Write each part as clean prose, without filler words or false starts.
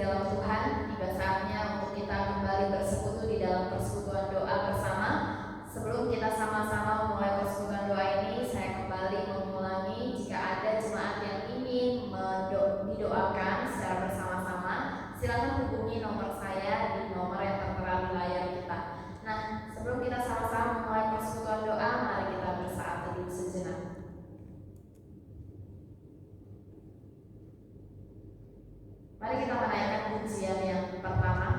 dalam Tuhan, tiba saatnya untuk kita kembali bersekutu di dalam persekutuan doa bersama. Sebelum kita sama-sama memulai persekutuan doa ini, saya kembali mengulangi jika ada jemaat yang ingin didoakan secara bersama-sama, silakan hubungi nomor saya di nomor yang tertera di layar kita. Nah, sebelum kita sama-sama memulai persekutuan doa, mari kita bersaat teduh sejenak. Mari kita menaikkan pujian yang pertama.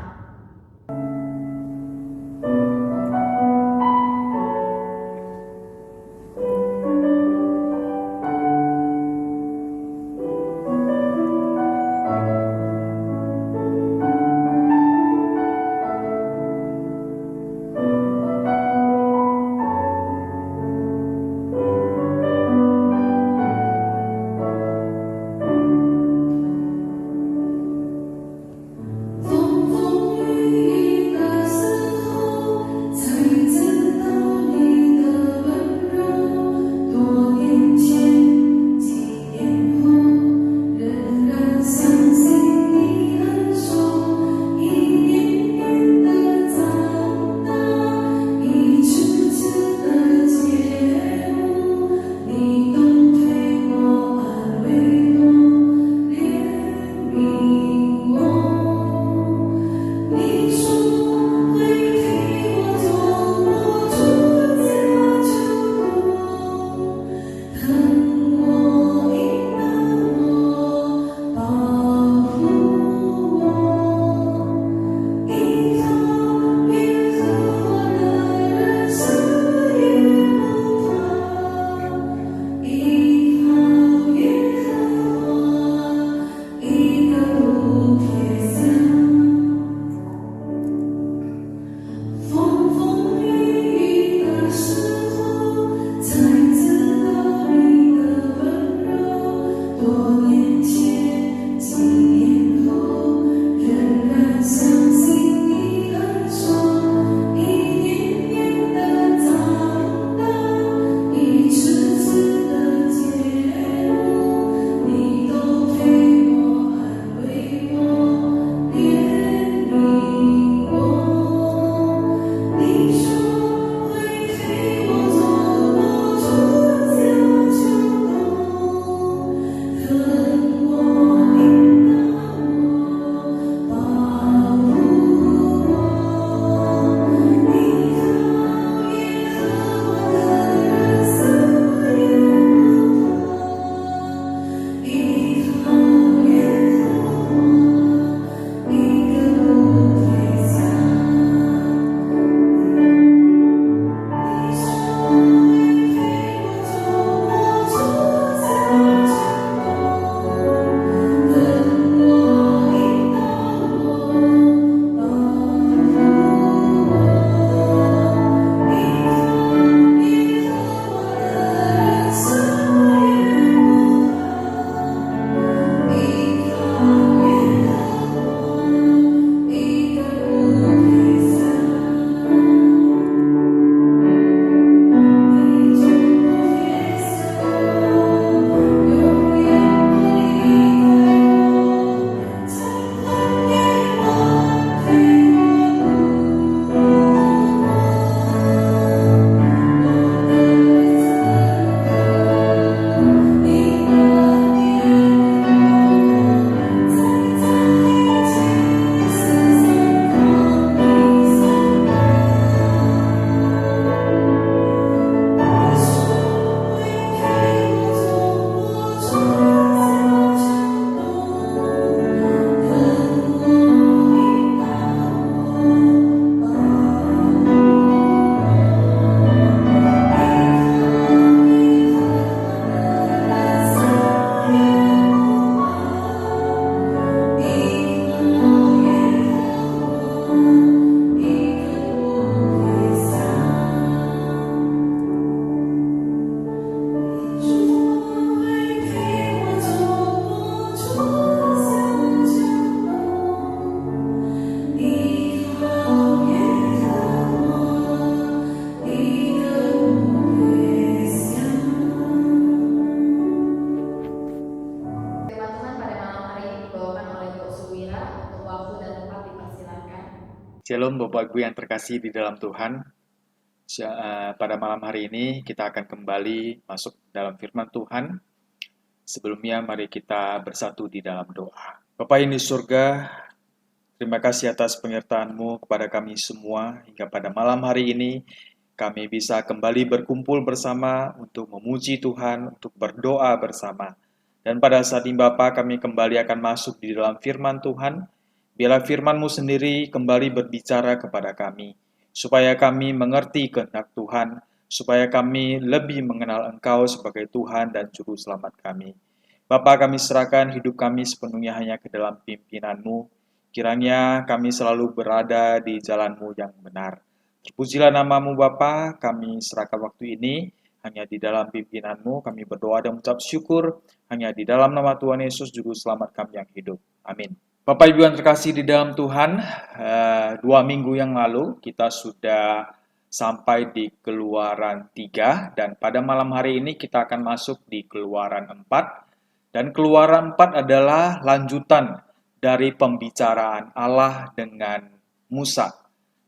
Zum Shalom Bapak Ibu yang terkasih di dalam Tuhan. Pada malam hari ini kita akan kembali masuk dalam firman Tuhan. Sebelumnya mari kita bersatu di dalam doa. Bapa yang di surga, terima kasih atas penyertaan-Mu kepada kami semua hingga pada malam hari ini kami bisa kembali berkumpul bersama untuk memuji Tuhan, untuk berdoa bersama. Dan pada saat ini Bapa kami kembali akan masuk di dalam firman Tuhan. Biarlah firman-Mu sendiri kembali berbicara kepada kami, supaya kami mengerti kehendak Tuhan, supaya kami lebih mengenal Engkau sebagai Tuhan dan Juru Selamat kami. Bapa, kami serahkan hidup kami sepenuhnya hanya ke dalam pimpinan-Mu. Kiranya kami selalu berada di jalan-Mu yang benar. Terpujilah nama-Mu Bapa, kami serahkan waktu ini hanya di dalam pimpinan-Mu. Kami berdoa dan mengucap syukur hanya di dalam nama Tuhan Yesus, Juru Selamat kami yang hidup. Amin. Bapak Ibu yang terkasih di dalam Tuhan, 2 minggu yang lalu kita sudah sampai di Keluaran 3 dan pada malam hari ini kita akan masuk di Keluaran 4 dan Keluaran 4 adalah lanjutan dari pembicaraan Allah dengan Musa,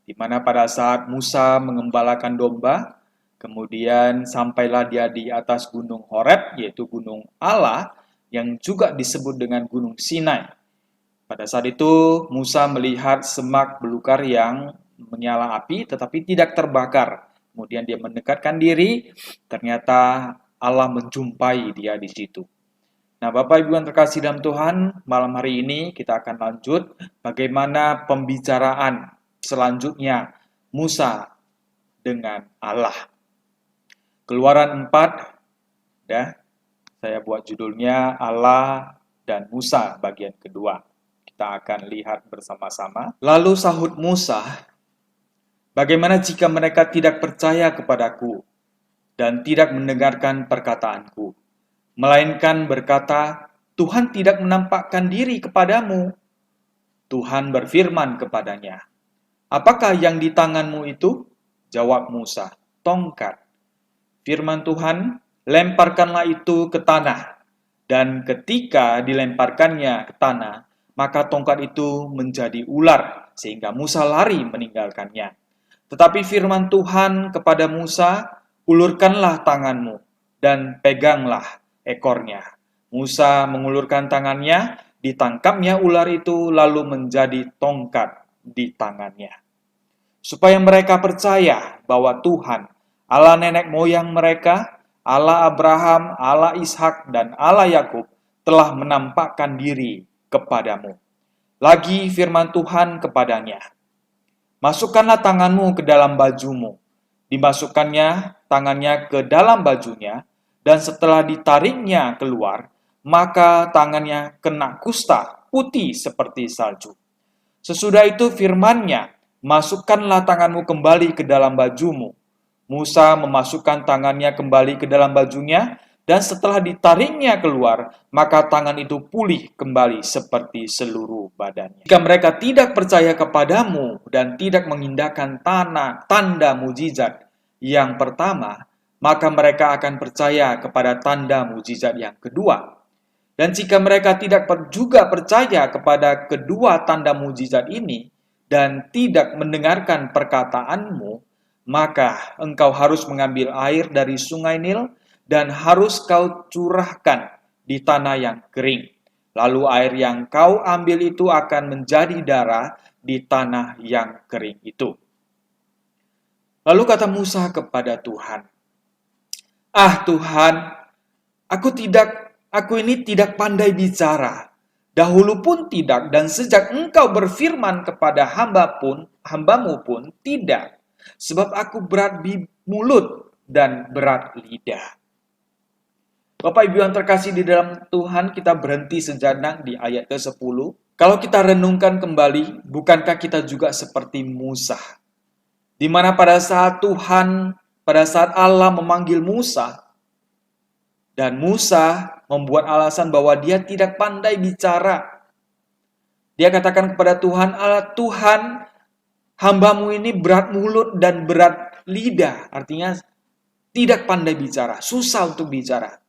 di mana pada saat Musa mengembalakan domba, kemudian sampailah dia di atas gunung Horeb, yaitu gunung Allah yang juga disebut dengan gunung Sinai. Pada saat itu Musa melihat semak belukar yang menyala api tetapi tidak terbakar. Kemudian dia mendekatkan diri, ternyata Allah menjumpai dia di situ. Nah, Bapak Ibu yang terkasih dalam Tuhan, malam hari ini kita akan lanjut bagaimana pembicaraan selanjutnya Musa dengan Allah. Keluaran 4, ya, saya buat judulnya Allah dan Musa bagian kedua. Kita akan lihat bersama-sama. Lalu sahut Musa, bagaimana jika mereka tidak percaya kepadaku dan tidak mendengarkan perkataanku, melainkan berkata, Tuhan tidak menampakkan diri kepadamu. Tuhan berfirman kepadanya, apakah yang di tanganmu itu? Jawab Musa, tongkat. Firman Tuhan, lemparkanlah itu ke tanah. Dan ketika dilemparkannya ke tanah, maka tongkat itu menjadi ular, sehingga Musa lari meninggalkannya. Tetapi firman Tuhan kepada Musa, ulurkanlah tanganmu dan peganglah ekornya. Musa mengulurkan tangannya, ditangkapnya ular itu lalu menjadi tongkat di tangannya. Supaya mereka percaya bahwa Tuhan, Allah nenek moyang mereka, Allah Abraham, Allah Ishak, dan Allah Yakub telah menampakkan diri kepadamu. Lagi firman Tuhan kepadanya, masukkanlah tanganmu ke dalam bajumu. Dimasukkannya tangannya ke dalam bajunya, dan setelah ditariknya keluar, maka tangannya kena kusta, putih seperti salju. Sesudah itu firman-Nya, masukkanlah tanganmu kembali ke dalam bajumu. Musa memasukkan tangannya kembali ke dalam bajunya, dan setelah ditariknya keluar, maka tangan itu pulih kembali seperti seluruh badannya. Jika mereka tidak percaya kepadamu dan tidak mengindahkan tanda mujizat yang pertama, maka mereka akan percaya kepada tanda mujizat yang kedua. Dan jika mereka tidak juga percaya kepada kedua tanda mujizat ini dan tidak mendengarkan perkataanmu, maka engkau harus mengambil air dari sungai Nil dan harus kau curahkan di tanah yang kering. Lalu air yang kau ambil itu akan menjadi darah di tanah yang kering itu. Lalu kata Musa kepada Tuhan, ah Tuhan, aku ini tidak pandai bicara. Dahulu pun tidak, dan sejak engkau berfirman kepada hambamu pun tidak. Sebab aku berat di mulut dan berat lidah. Bapak Ibu yang terkasih di dalam Tuhan, kita berhenti sejenak di ayat ke-10. Kalau kita renungkan kembali, bukankah kita juga seperti Musa? Di mana pada saat Allah memanggil Musa, dan Musa membuat alasan bahwa dia tidak pandai bicara. Dia katakan kepada Tuhan, Allah Tuhan, hambamu ini berat mulut dan berat lidah. Artinya tidak pandai bicara, susah untuk bicara.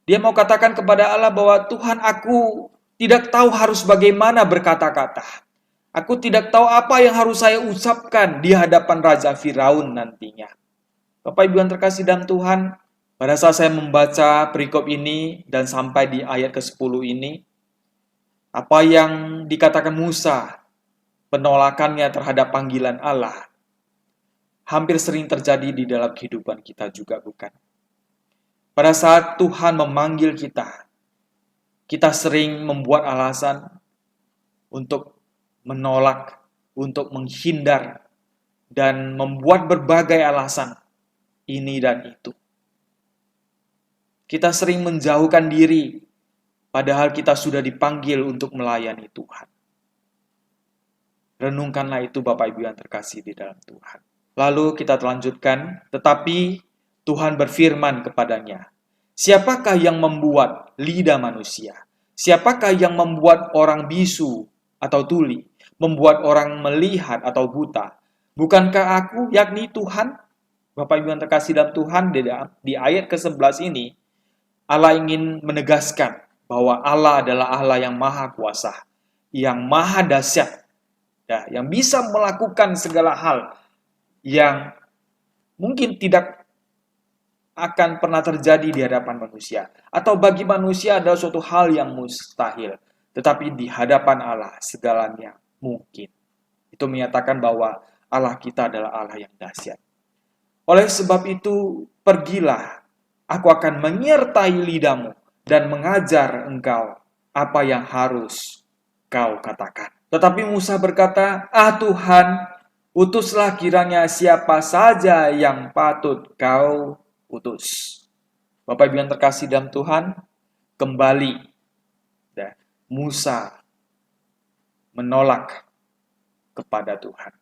Dia mau katakan kepada Allah bahwa Tuhan, aku tidak tahu harus bagaimana berkata-kata. Aku tidak tahu apa yang harus saya ucapkan di hadapan Raja Firaun nantinya. Bapak Ibu yang terkasih dalam Tuhan, pada saat saya membaca perikop ini dan sampai di ayat ke-10 ini, apa yang dikatakan Musa, penolakannya terhadap panggilan Allah, hampir sering terjadi di dalam kehidupan kita juga, bukan? Pada saat Tuhan memanggil kita sering membuat alasan untuk menolak, untuk menghindar, dan membuat berbagai alasan ini dan itu. Kita sering menjauhkan diri, padahal kita sudah dipanggil untuk melayani Tuhan. Renungkanlah itu Bapak Ibu yang terkasih di dalam Tuhan. Lalu kita lanjutkan, tetapi Tuhan berfirman kepadanya, siapakah yang membuat lidah manusia? Siapakah yang membuat orang bisu atau tuli? Membuat orang melihat atau buta? Bukankah aku, yakni Tuhan? Bapak Ibu yang terkasih dalam Tuhan, di ayat ke-11 ini, Allah ingin menegaskan bahwa Allah adalah Allah yang maha kuasa, yang maha dahsyat, yang bisa melakukan segala hal yang mungkin tidak akan pernah terjadi di hadapan manusia. Atau bagi manusia adalah suatu hal yang mustahil. Tetapi di hadapan Allah segalanya mungkin. Itu menyatakan bahwa Allah kita adalah Allah yang dahsyat. Oleh sebab itu, pergilah, aku akan menyertai lidahmu dan mengajar engkau apa yang harus kau katakan. Tetapi Musa berkata, Tuhan, utuslah kiranya siapa saja yang patut kau utus. Bapak Ibu yang terkasih dalam Tuhan, kembali Musa menolak kepada Tuhan.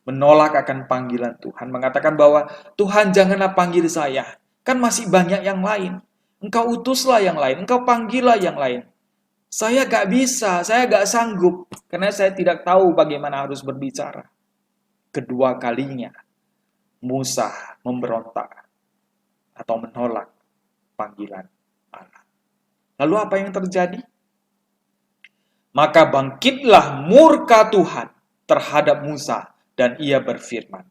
Menolak akan panggilan Tuhan. Mengatakan bahwa Tuhan janganlah panggil saya. Kan masih banyak yang lain. Engkau utuslah yang lain. Engkau panggillah yang lain. Saya gak bisa. Saya gak sanggup. Karena saya tidak tahu bagaimana harus berbicara. Kedua kalinya Musa memberontak atau menolak panggilan Allah. Lalu apa yang terjadi? Maka bangkitlah murka Tuhan terhadap Musa. Dan ia berfirman,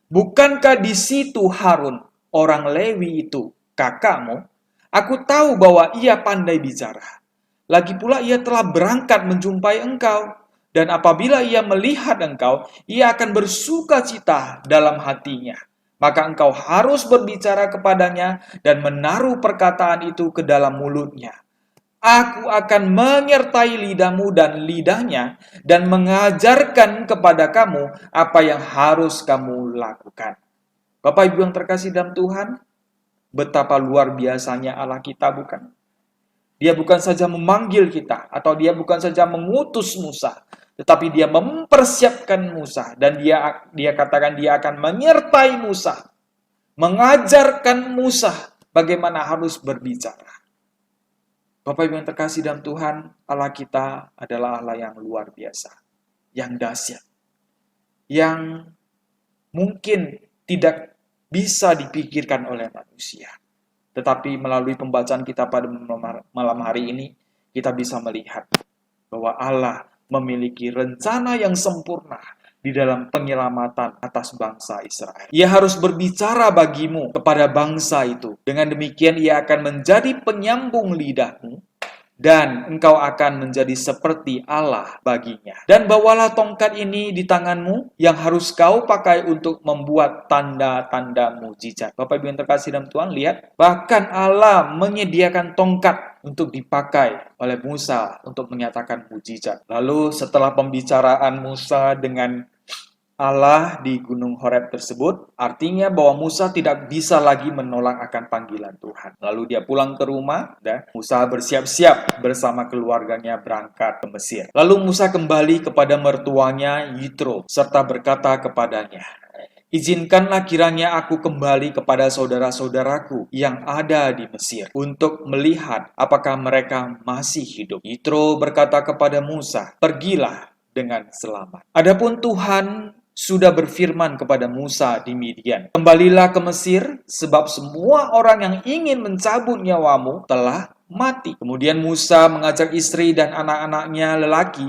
bukankah di situ Harun, orang Lewi itu, kakakmu? Aku tahu bahwa ia pandai bicara. Lagi pula ia telah berangkat menjumpai engkau. Dan apabila ia melihat engkau, ia akan bersuka cita dalam hatinya. Maka engkau harus berbicara kepadanya dan menaruh perkataan itu ke dalam mulutnya. Aku akan menyertai lidahmu dan lidahnya dan mengajarkan kepada kamu apa yang harus kamu lakukan. Bapak Ibu yang terkasih dalam Tuhan, betapa luar biasanya Allah kita, bukan? Dia bukan saja memanggil kita atau dia bukan saja mengutus Musa, tetapi dia mempersiapkan Musa dan dia katakan dia akan menyertai Musa, mengajarkan Musa bagaimana harus berbicara. Bapak Ibu yang terkasih dalam Tuhan, Allah kita adalah Allah yang luar biasa, yang dahsyat, yang mungkin tidak bisa dipikirkan oleh manusia. Tetapi melalui pembacaan kita pada malam hari ini, kita bisa melihat bahwa Allah memiliki rencana yang sempurna di dalam penyelamatan atas bangsa Israel. Ia harus berbicara bagimu kepada bangsa itu. Dengan demikian ia akan menjadi penyambung lidahmu dan engkau akan menjadi seperti Allah baginya. Dan bawalah tongkat ini di tanganmu yang harus kau pakai untuk membuat tanda-tanda mujizat. Bapak Ibu yang terkasih dalam Tuhan, lihat, bahkan Allah menyediakan tongkat untuk dipakai oleh Musa untuk menyatakan mujizat. Lalu setelah pembicaraan Musa dengan Allah di Gunung Horeb tersebut, artinya bahwa Musa tidak bisa lagi menolak akan panggilan Tuhan. Lalu dia pulang ke rumah, dan Musa bersiap-siap bersama keluarganya berangkat ke Mesir. Lalu Musa kembali kepada mertuanya Yitro, serta berkata kepadanya, izinkanlah kiranya aku kembali kepada saudara-saudaraku yang ada di Mesir untuk melihat apakah mereka masih hidup. Yitro berkata kepada Musa, pergilah dengan selamat. Adapun Tuhan sudah berfirman kepada Musa di Midian, kembalilah ke Mesir sebab semua orang yang ingin mencabut nyawamu telah mati. Kemudian Musa mengajak istri dan anak-anaknya lelaki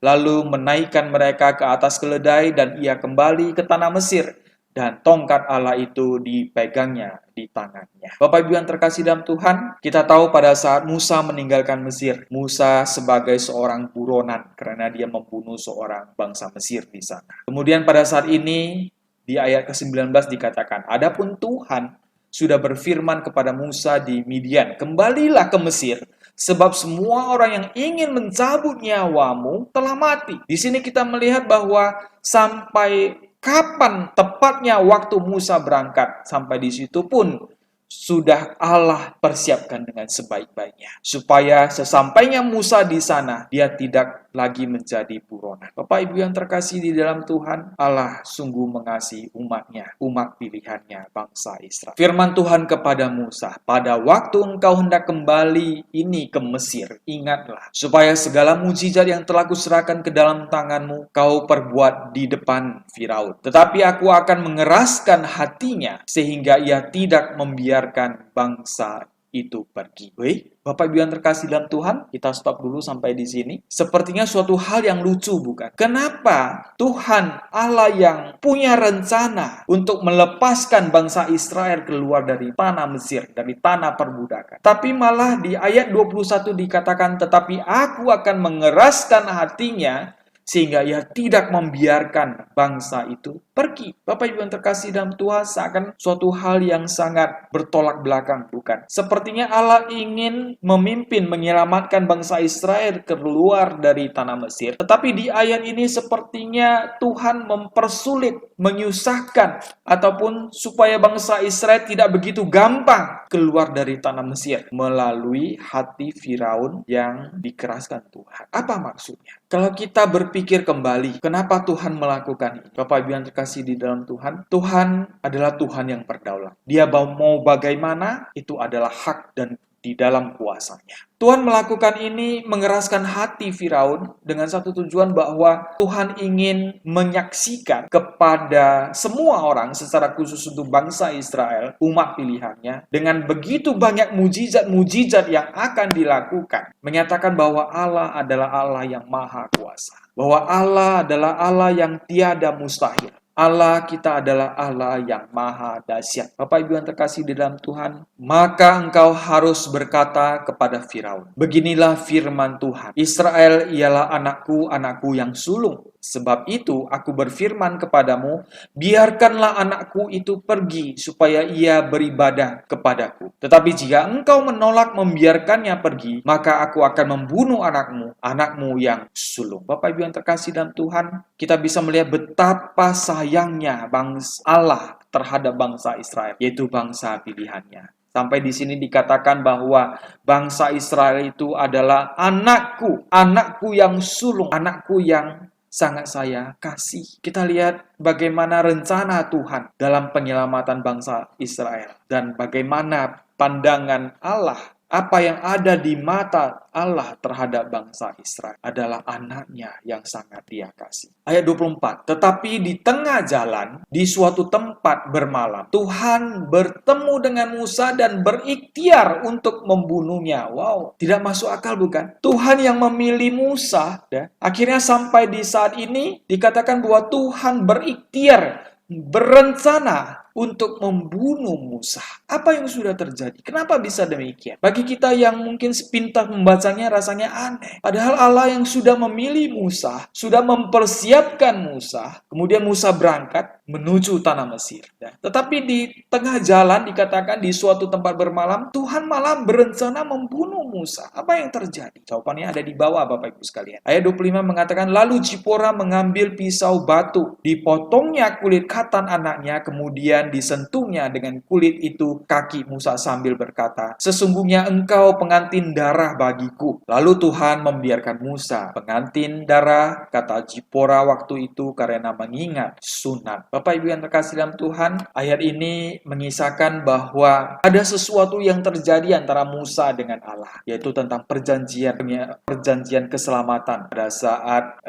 lalu menaikkan mereka ke atas keledai dan ia kembali ke tanah Mesir. Dan tongkat Allah itu dipegangnya di tangannya. Bapak Ibu yang terkasih dalam Tuhan, kita tahu pada saat Musa meninggalkan Mesir, Musa sebagai seorang buronan karena dia membunuh seorang bangsa Mesir di sana. Kemudian pada saat ini, di ayat ke-19 dikatakan, adapun Tuhan sudah berfirman kepada Musa di Midian, kembalilah ke Mesir, sebab semua orang yang ingin mencabut nyawamu telah mati. Di sini kita melihat bahwa sampai kapan tepatnya waktu Musa berangkat, sampai di situ pun sudah Allah persiapkan dengan sebaik-baiknya. Supaya sesampainya Musa di sana, dia tidak lagi menjadi buronan. Bapak Ibu yang terkasih di dalam Tuhan, Allah sungguh mengasihi umatnya, umat pilihannya, bangsa Israel. Firman Tuhan kepada Musa, pada waktu engkau hendak kembali ini ke Mesir, ingatlah, supaya segala mujizat yang telah kuserahkan ke dalam tanganmu, kau perbuat di depan Firaun. Tetapi aku akan mengeraskan hatinya, sehingga ia tidak membiarkan bangsa itu pergi. Baik, Bapak Ibu yang terkasih dalam Tuhan, kita stop dulu sampai di sini. Sepertinya suatu hal yang lucu, bukan? Kenapa Tuhan Allah yang punya rencana untuk melepaskan bangsa Israel keluar dari tanah Mesir, dari tanah perbudakan, tapi malah di ayat 21 dikatakan, tetapi aku akan mengeraskan hatinya sehingga ia tidak membiarkan bangsa itu pergi. Bapak Ibu yang terkasih dalam Tuhan, seakan suatu hal yang sangat bertolak belakang, bukan? Sepertinya Allah ingin memimpin, menyelamatkan bangsa Israel keluar dari tanah Mesir. Tetapi di ayat ini sepertinya Tuhan mempersulit, menyusahkan, ataupun supaya bangsa Israel tidak begitu gampang keluar dari tanah Mesir melalui hati Firaun yang dikeraskan Tuhan. Apa maksudnya? Kalau kita berpikir kembali, kenapa Tuhan melakukan ini? Bapak Ibu yang terkasih di dalam Tuhan, Tuhan adalah Tuhan yang berdaulat. Dia mau bagaimana, itu adalah hak dan di dalam kuasanya. Tuhan melakukan ini mengeraskan hati Firaun dengan satu tujuan bahwa Tuhan ingin menyaksikan kepada semua orang, secara khusus untuk bangsa Israel, umat pilihannya, dengan begitu banyak mujizat-mujizat yang akan dilakukan, menyatakan bahwa Allah adalah Allah yang maha kuasa, bahwa Allah adalah Allah yang tiada mustahil. Allah kita adalah Allah yang maha dahsyat. Bapak Ibu yang terkasih di dalam Tuhan, maka engkau harus berkata kepada Firaun, beginilah firman Tuhan, Israel ialah anakku, anakku yang sulung. Sebab itu aku berfirman kepadamu, biarkanlah anakku itu pergi supaya ia beribadah kepadaku. Tetapi jika engkau menolak membiarkannya pergi, maka aku akan membunuh anakmu, anakmu yang sulung. Bapak Ibu yang terkasih dalam Tuhan, kita bisa melihat betapa sayangnya bangsa Allah terhadap bangsa Israel, yaitu bangsa pilihannya. Sampai di sini dikatakan bahwa bangsa Israel itu adalah anakku, anakku yang sulung, anakku yang sangat saya kasih. Kita lihat bagaimana rencana Tuhan dalam penyelamatan bangsa Israel. Dan bagaimana pandangan Allah, apa yang ada di mata Allah terhadap bangsa Israel adalah anaknya yang sangat dia kasih. Ayat 24, tetapi di tengah jalan, di suatu tempat bermalam, Tuhan bertemu dengan Musa dan berikhtiar untuk membunuhnya. Wow, tidak masuk akal bukan? Tuhan yang memilih Musa, ya. Akhirnya sampai di saat ini dikatakan bahwa Tuhan berikhtiar, berencana untuk membunuh Musa. Apa yang sudah terjadi? Kenapa bisa demikian? Bagi kita yang mungkin sepintas membacanya rasanya aneh. Padahal Allah yang sudah memilih Musa, sudah mempersiapkan Musa, kemudian Musa berangkat menuju tanah Mesir. Tetapi di tengah jalan dikatakan di suatu tempat bermalam, Tuhan malah berencana membunuh Musa. Apa yang terjadi? Jawabannya ada di bawah Bapak Ibu sekalian. Ayat 25 mengatakan, lalu Zipora mengambil pisau batu, dipotongnya kulit katan anaknya, kemudian disentuhnya dengan kulit itu kaki Musa sambil berkata, sesungguhnya engkau pengantin darah bagiku. Lalu Tuhan membiarkan Musa pengantin darah, kata Zipora waktu itu karena mengingat sunat. Bapak Ibu yang terkasih dalam Tuhan, ayat ini mengisahkan bahwa ada sesuatu yang terjadi antara Musa dengan Allah, yaitu tentang perjanjian keselamatan pada saat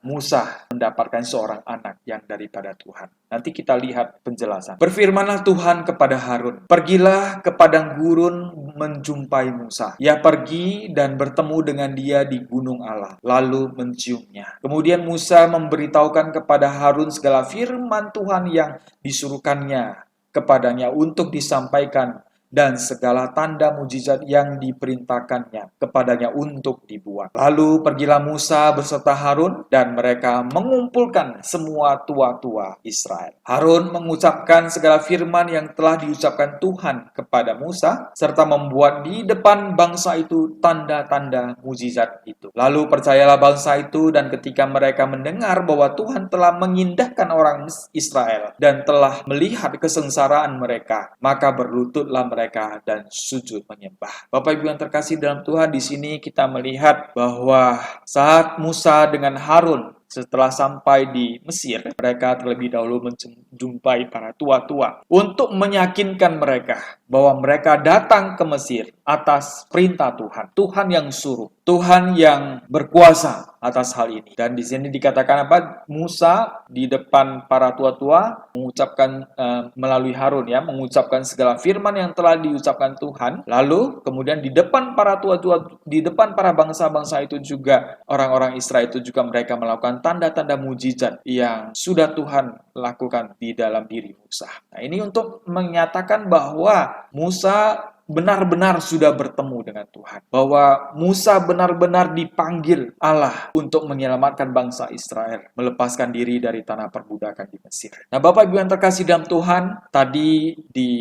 Musa mendapatkan seorang anak yang daripada Tuhan. Nanti kita lihat penjelasan. Berfirmanlah Tuhan kepada Harun, pergilah ke padang gurun menjumpai Musa. Ia pergi dan bertemu dengan dia di gunung Allah, lalu menciumnya. Kemudian Musa memberitahukan kepada Harun segala firman Tuhan yang disuruhkannya kepadanya untuk disampaikan dan segala tanda mujizat yang diperintahkannya kepadanya untuk dibuat. Lalu pergilah Musa beserta Harun dan mereka mengumpulkan semua tua-tua Israel. Harun mengucapkan segala firman yang telah diucapkan Tuhan kepada Musa serta membuat di depan bangsa itu tanda-tanda mujizat itu. Lalu percayalah bangsa itu, dan ketika mereka mendengar bahwa Tuhan telah mengindahkan orang Israel dan telah melihat kesengsaraan mereka, maka berlututlah mereka dan sujud menyembah. Bapak Ibu yang terkasih dalam Tuhan, di sini kita melihat bahwa saat Musa dengan Harun setelah sampai di Mesir, mereka terlebih dahulu menjumpai para tua-tua untuk meyakinkan mereka bahwa mereka datang ke Mesir atas perintah Tuhan. Tuhan yang suruh, Tuhan yang berkuasa atas hal ini. Dan di sini dikatakan apa? Musa di depan para tua-tua mengucapkan melalui Harun ya, mengucapkan segala firman yang telah diucapkan Tuhan. Lalu kemudian di depan para tua-tua, di depan para bangsa-bangsa itu juga, orang-orang Israel itu juga mereka melakukan tanda-tanda mujizat yang sudah Tuhan lakukan di dalam diri Musa. Nah, ini untuk menyatakan bahwa Musa benar-benar sudah bertemu dengan Tuhan. Bahwa Musa benar-benar dipanggil Allah untuk menyelamatkan bangsa Israel, melepaskan diri dari tanah perbudakan di Mesir. Nah, Bapak Ibu yang terkasih dalam Tuhan, tadi di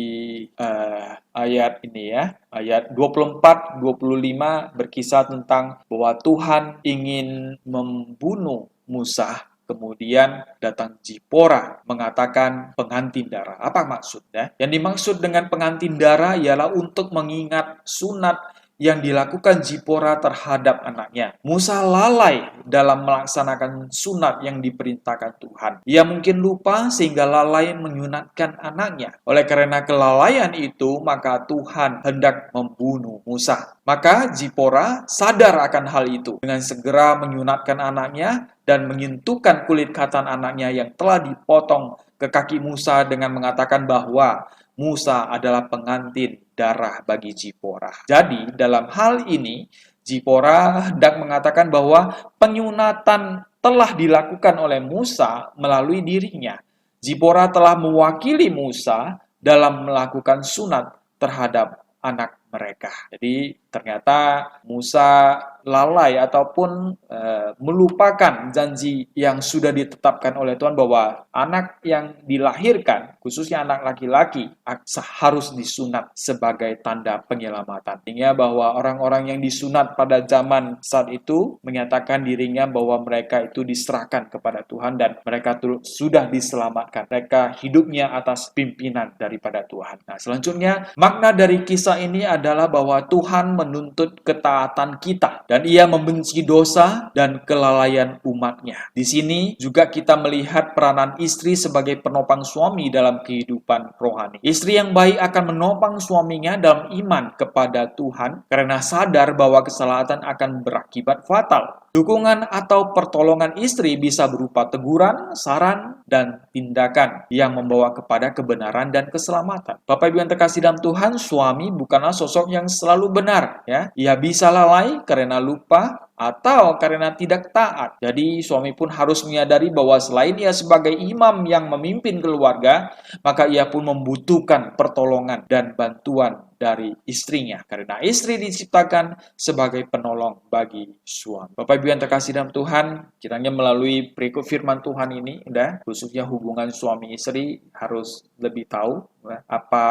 ayat ini ya, ayat 24-25 berkisah tentang bahwa Tuhan ingin membunuh Musa. Kemudian datang Zipora mengatakan pengantin darah. Apa maksudnya? Yang dimaksud dengan pengantin darah ialah untuk mengingat sunat yang dilakukan Zipora terhadap anaknya. Musa lalai dalam melaksanakan sunat yang diperintahkan Tuhan. Ia mungkin lupa sehingga lalai menyunatkan anaknya. Oleh karena kelalaian itu, maka Tuhan hendak membunuh Musa. Maka Zipora sadar akan hal itu. Dengan segera menyunatkan anaknya dan menyentuhkan kulit katan anaknya yang telah dipotong ke kaki Musa dengan mengatakan bahwa Musa adalah pengantin darah bagi Zipora. Jadi dalam hal ini Zipora hendak mengatakan bahwa penyunatan telah dilakukan oleh Musa melalui dirinya. Zipora telah mewakili Musa dalam melakukan sunat terhadap anak mereka. Jadi ternyata Musa lalai ataupun melupakan janji yang sudah ditetapkan oleh Tuhan bahwa anak yang dilahirkan, khususnya anak laki-laki, harus disunat sebagai tanda penyelamatan. Artinya bahwa orang-orang yang disunat pada zaman saat itu menyatakan dirinya bahwa mereka itu diserahkan kepada Tuhan dan mereka sudah diselamatkan. Mereka hidupnya atas pimpinan daripada Tuhan. Nah, selanjutnya makna dari kisah ini adalah bahwa Tuhan menuntut ketaatan kita dan Ia membenci dosa dan kelalaian umatnya. Di sini juga kita melihat peranan istri sebagai penopang suami dalam kehidupan rohani. Istri yang baik akan menopang suaminya dalam iman kepada Tuhan karena sadar bahwa kesalahan akan berakibat fatal. Dukungan atau pertolongan istri bisa berupa teguran, saran, dan tindakan yang membawa kepada kebenaran dan keselamatan. Bapak Ibu yang terkasih dalam Tuhan, suami bukanlah sosok yang selalu benar, ya. Ia bisa lalai karena lupa atau karena tidak taat. Jadi suami pun harus menyadari bahwa selain ia sebagai imam yang memimpin keluarga, maka ia pun membutuhkan pertolongan dan bantuan dari istrinya. Karena istri diciptakan sebagai penolong bagi suami. Bapak Ibu yang terkasih dalam Tuhan, kiranya melalui berikut firman Tuhan ini, khususnya hubungan suami istri harus lebih tahu apa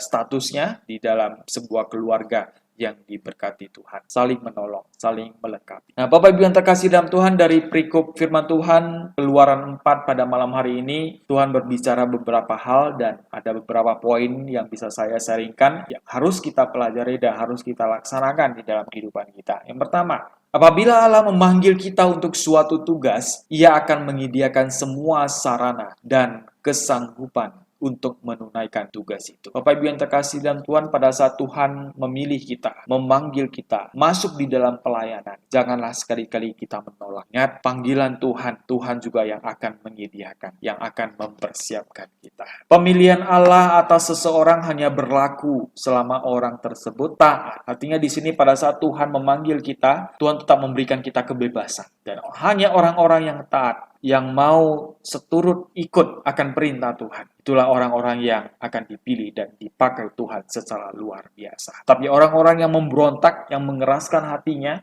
statusnya di dalam sebuah keluarga yang diberkati Tuhan. Saling menolong, saling melengkapi. Nah, Bapak Ibu yang terkasih dalam Tuhan, dari perikop firman Tuhan Keluaran 4 pada malam hari ini, Tuhan berbicara beberapa hal dan ada beberapa poin yang bisa saya sharingkan yang harus kita pelajari dan harus kita laksanakan di dalam kehidupan kita. Yang pertama, apabila Allah memanggil kita untuk suatu tugas, Ia akan menyediakan semua sarana dan kesanggupan untuk menunaikan tugas itu. Bapak Ibu yang terkasih dalam Tuhan, pada saat Tuhan memilih kita, memanggil kita, masuk di dalam pelayanan, janganlah sekali-kali kita menolak. Ingat, panggilan Tuhan, Tuhan juga yang akan menyediakan, yang akan mempersiapkan kita. Pemilihan Allah atas seseorang hanya berlaku selama orang tersebut taat. Artinya di sini pada saat Tuhan memanggil kita, Tuhan tetap memberikan kita kebebasan. Dan hanya orang-orang yang taat, yang mau seturut ikut akan perintah Tuhan, itulah orang-orang yang akan dipilih dan dipakai Tuhan secara luar biasa. Tapi orang-orang yang memberontak, yang mengeraskan hatinya,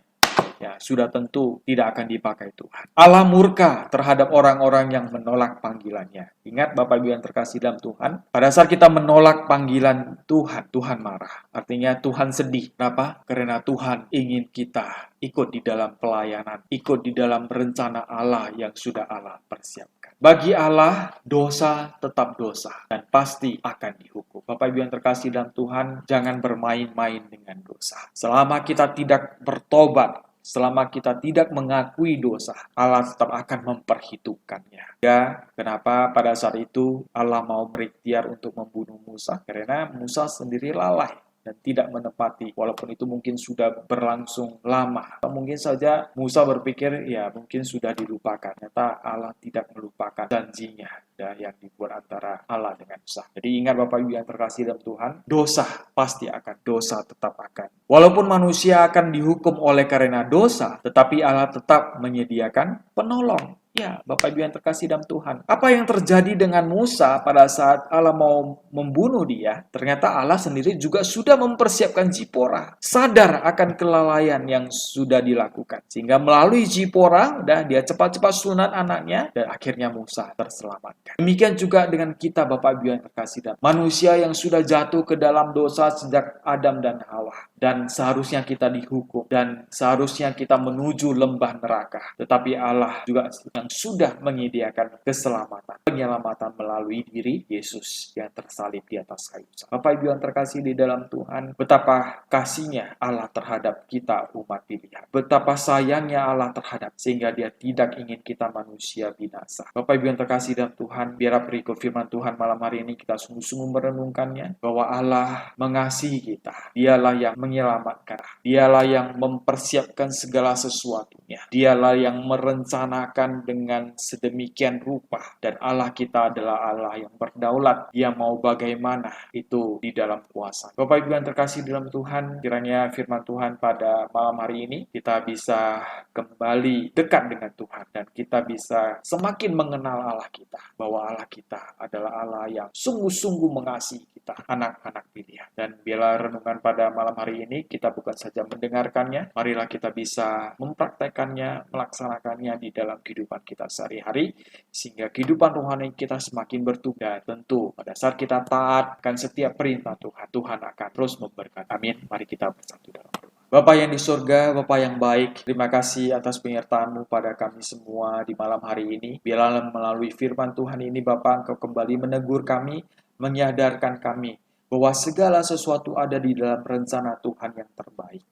ya sudah tentu tidak akan dipakai Tuhan. Allah murka terhadap orang-orang yang menolak panggilannya. Ingat Bapak Ibu yang terkasih dalam Tuhan, pada saat kita menolak panggilan Tuhan, Tuhan marah. Artinya Tuhan sedih. Kenapa? Karena Tuhan ingin kita ikut di dalam pelayanan, ikut di dalam rencana Allah yang sudah Allah persiapkan. Bagi Allah, dosa tetap dosa dan pasti akan dihukum. Bapak Ibu yang terkasih dalam Tuhan, jangan bermain-main dengan dosa. Selama kita tidak bertobat, selama kita tidak mengakui dosa, Allah tetap akan memperhitungkannya. Ya, kenapa pada saat itu Allah mau berikhtiar untuk membunuh Musa? Karena Musa sendiri lalai dan tidak menepati, walaupun itu mungkin sudah berlangsung lama. Atau mungkin saja Musa berpikir, ya mungkin sudah dilupakan. Ternyata Allah tidak melupakan janjinya yang dibuat antara Allah dengan Musa. Jadi ingat Bapak Ibu yang terkasih dalam Tuhan, dosa pasti akan, dosa tetap akan. Walaupun manusia akan dihukum oleh karena dosa, tetapi Allah tetap menyediakan penolong. Ya, Bapak Ibu yang terkasih dalam Tuhan. Apa yang terjadi dengan Musa pada saat Allah mau membunuh dia? Ternyata Allah sendiri juga sudah mempersiapkan Zipora. Sadar akan kelalaian yang sudah dilakukan. Sehingga melalui Zipora, dia cepat-cepat sunat anaknya, dan akhirnya Musa terselamatkan. Demikian juga dengan kita Bapak Ibu yang terkasih dalam manusia yang sudah jatuh ke dalam dosa sejak Adam dan Hawa. Dan seharusnya kita dihukum. Dan seharusnya kita menuju lembah neraka. Tetapi Allah juga yang sudah menyediakan keselamatan, penyelamatan melalui diri Yesus yang tersalib di atas kayu salib. Bapak Ibu yang terkasih di dalam Tuhan, betapa kasihnya Allah terhadap kita umat pilihan. Betapa sayangnya Allah terhadap, sehingga dia tidak ingin kita manusia binasa. Bapak Ibu yang terkasih dalam Tuhan, biarlah berikut firman Tuhan malam hari ini kita sungguh-sungguh merenungkannya, bahwa Allah mengasihi kita. Dialah yang menyelamatkan. Dialah yang mempersiapkan segala sesuatunya. Dialah yang merencanakan dengan sedemikian rupa, dan Allah kita adalah Allah yang berdaulat. Dia mau bagaimana itu di dalam kuasa. Bapak Ibu yang terkasih dalam Tuhan, kiranya firman Tuhan pada malam hari ini kita bisa kembali dekat dengan Tuhan, dan kita bisa semakin mengenal Allah kita, bahwa Allah kita adalah Allah yang sungguh-sungguh mengasihi kita, anak-anak pilihan. Dan biarlah renungan pada malam hari ini kita bukan saja mendengarkannya, marilah kita bisa mempraktekannya, melaksanakannya di dalam kehidupan kita sehari-hari, sehingga kehidupan rohani kita semakin bertumbuh. Dan tentu pada saat kita taat akan setiap perintah Tuhan, Tuhan akan terus memberkati. Amin. Mari kita bersatu dalam doa. Bapa yang di surga, Bapa yang baik, terima kasih atas penyertaan-Mu pada kami semua di malam hari ini. Biarlah melalui firman Tuhan ini, Bapa, Engkau kembali menegur kami, menyadarkan kami bahwa segala sesuatu ada di dalam rencana Tuhan yang terbaik.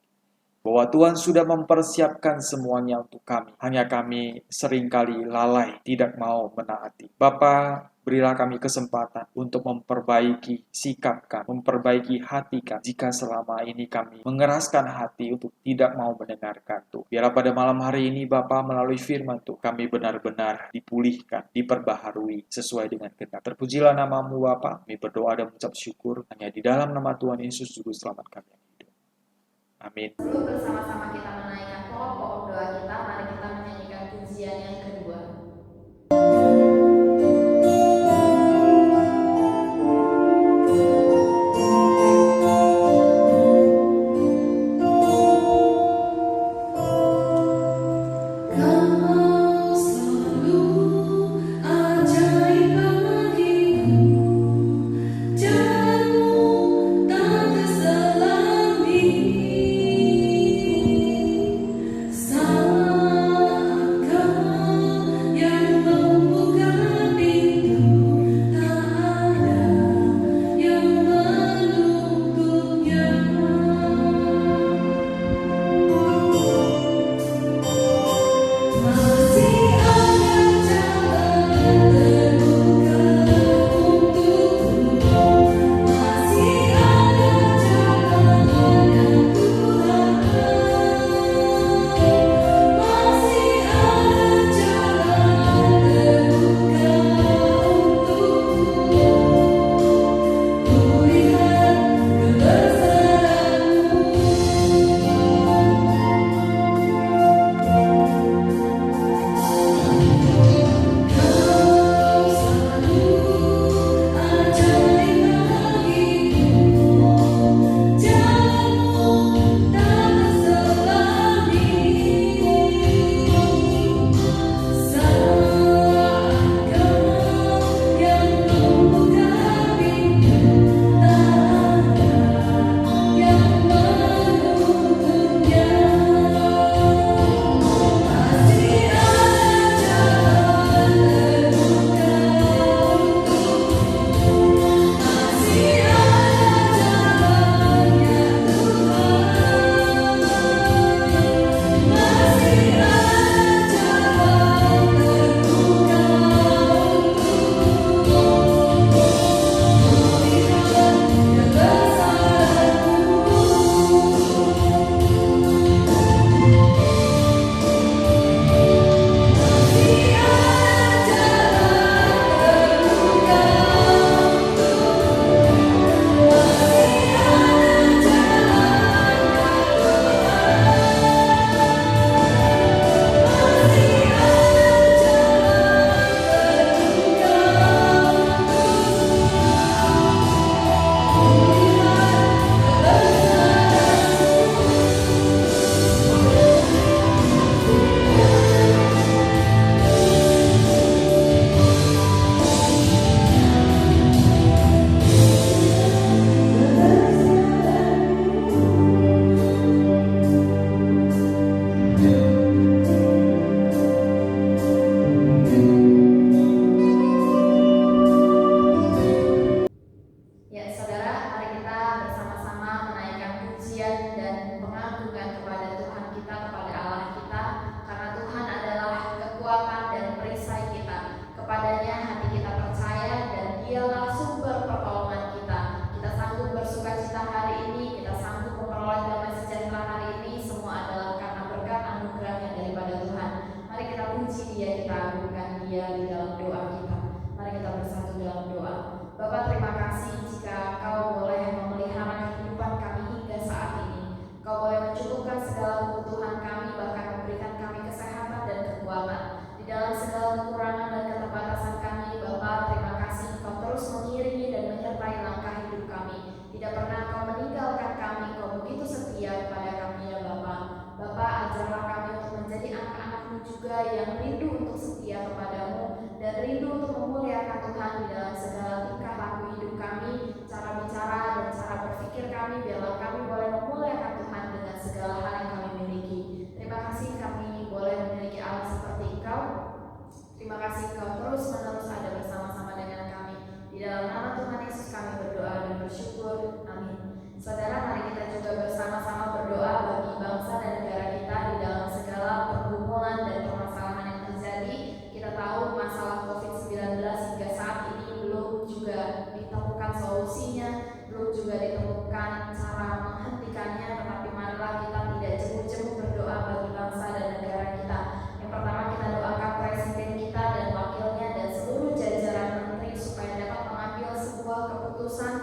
Bahwa Tuhan sudah mempersiapkan semuanya untuk kami. Hanya kami seringkali lalai, tidak mau menaati. Bapa, berilah kami kesempatan untuk memperbaiki sikap kami, memperbaiki hati kami. Jika selama ini kami mengeraskan hati untuk tidak mau mendengarkan Tuhan. Biarlah pada malam hari ini Bapa, melalui firman Tuhan, kami benar-benar dipulihkan, diperbaharui sesuai dengan kehendak. Terpujilah nama-Mu Bapa. Kami berdoa dan mengucap syukur hanya di dalam nama Tuhan Yesus Juru Selamat kami. Amin. Sebelum bersama-sama kita menaikkan pokok-pokok doa kita, mari kita menyanyikan pujian yang kedua. Sa ya kita agungkan Dia di dalam doa kita. Mari kita bersatu dalam doa. Bapa, terima kasih jika Engkau boleh memelihara kehidupan kami hingga saat ini. Engkau boleh mencukupkan segala kebutuhan kami, bahkan memberikan kami kesehatan dan kekuatan. Di dalam segala kekurangan dan keterbatasan kami, Bapa, terima kasih Engkau terus mengiringi dan menyertai langkah hidup kami. Tidak pernah Engkau meninggalkan kami, Engkau begitu setia kepada kami ya Bapa. Bapa, ajarlah kami untuk menjadi anak-anak-Mu juga yang rindu untuk setia kepadamu dan rindu untuk memuliakan Tuhan di dalam segala tingkah laku hidup kami, cara bicara dan cara berpikir kami, biarlah kami boleh memuliakan Tuhan dengan segala hal yang kami miliki. Terima kasih kami boleh memiliki Allah seperti Engkau. Terima kasih Engkau terus menerus ada bersama-sama dengan kami. Di dalam nama Tuhan Yesus kami berdoa dan bersyukur. Amin. Saudara, mari kita juga bersama-sama berdoa bagi bangsa dan negara kita di dalam segala pergumulan dan permasalahan yang terjadi. Kita tahu masalah COVID-19 hingga saat ini belum juga ditemukan solusinya, belum juga ditemukan cara menghentikannya, tetapi marilah kita tidak jemu-jemu berdoa bagi bangsa dan negara kita. Yang pertama, kita doakan presiden kita dan wakilnya dan seluruh jajaran menteri supaya dapat mengambil sebuah keputusan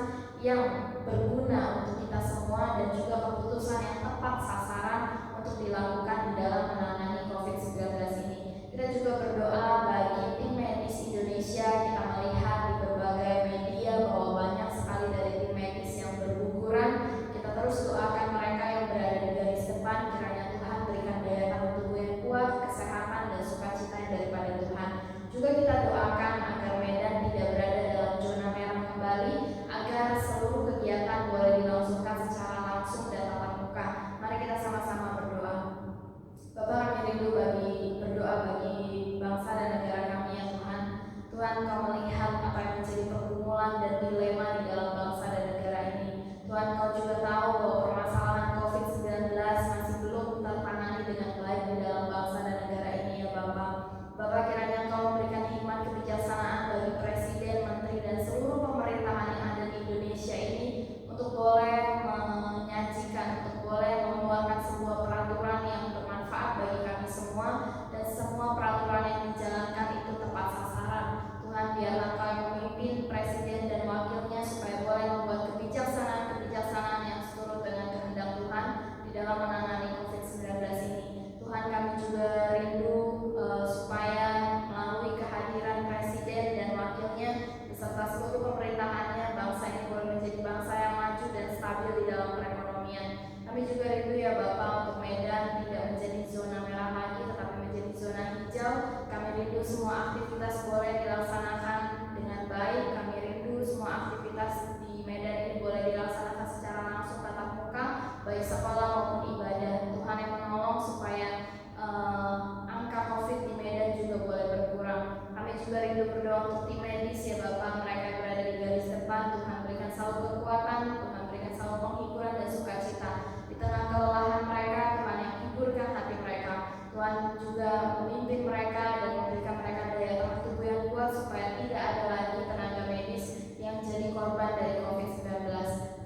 yang berguna untuk kita semua dan juga keputusan yang tepat sasaran untuk dilakukan di dalam menangani COVID-19 ini. Kita juga berdoa bagi tim medis Indonesia. Kita melihat di berbagai media bahwa banyak sekali dari tim medis yang berguguran. Kita terus doakan mereka yang berada di garis depan, kiranya Tuhan berikan daya tahan tubuh yang kuat, kesehatan dan sukacita yang daripada Tuhan. Juga kita doakan agar Medan tidak berada dalam zona merah kembali, agar seluruh kegiatan boleh dilangsungkan secara langsung dan tatap muka. Mari kita sama-sama berdoa. Bapak, kami rindu berdoa bagi bangsa dan negara kami ya Tuhan. Tuhan, Kau melihat apa yang menjadi pergumulan dan dilema di dalam bangsa dan negara ini. Tuhan, Kau juga tahu bahwa permasalahan COVID-19 masih belum tertangani dengan baik di dalam bangsa dan negara ini ya Bapak. Bapak, kiranya Kau memberikan hikmat kebijaksanaan bagi presiden, menteri dan seluruh pemerintahan yang ada di Indonesia ini untuk boleh menyajikan, untuk boleh mengeluarkan sebuah peraturan yang bermanfaat bagi kami semua dan semua peraturan yang dijalankan itu tepat sasaran. Tuhan, biarlah Kau yang memimpin presiden dan wakilnya supaya boleh membuat kebijaksanaan yang seturut dengan kehendak Tuhan di dalam menangani COVID-19 ini. Tuhan, kami juga rindu supaya melalui kehadiran presiden dan wakilnya beserta seluruh pemerintahannya, bangsa ini boleh menjadi bangsa yang maju dan stabil di dalam perekonomian. Kami juga rindu ya Bapak untuk Medan tidak menjadi zona merah lagi tetapi menjadi zona hijau. Kami rindu semua aktivitas boleh dilaksanakan dengan baik. Kami rindu semua aktivitas di Medan ini boleh dilaksanakan secara langsung tatap muka, baik sekolah maupun ibadah. Tuhan yang menolong supaya angka COVID di Medan juga boleh berkurang. Kami juga rindu berdoa untuk tim medis ya Bapak, mereka yang berada di garis depan. Tuhan berikan selalu kekuatan, Tuhan berikan selalu penghiburan dan sukacita di tengah kelelahan mereka. Tuhan yang hiburkan hati mereka. Tuhan juga memimpin mereka dan memberikan mereka daya tahan tubuh yang kuat supaya tidak ada lagi tenaga medis yang jadi korban dari COVID-19.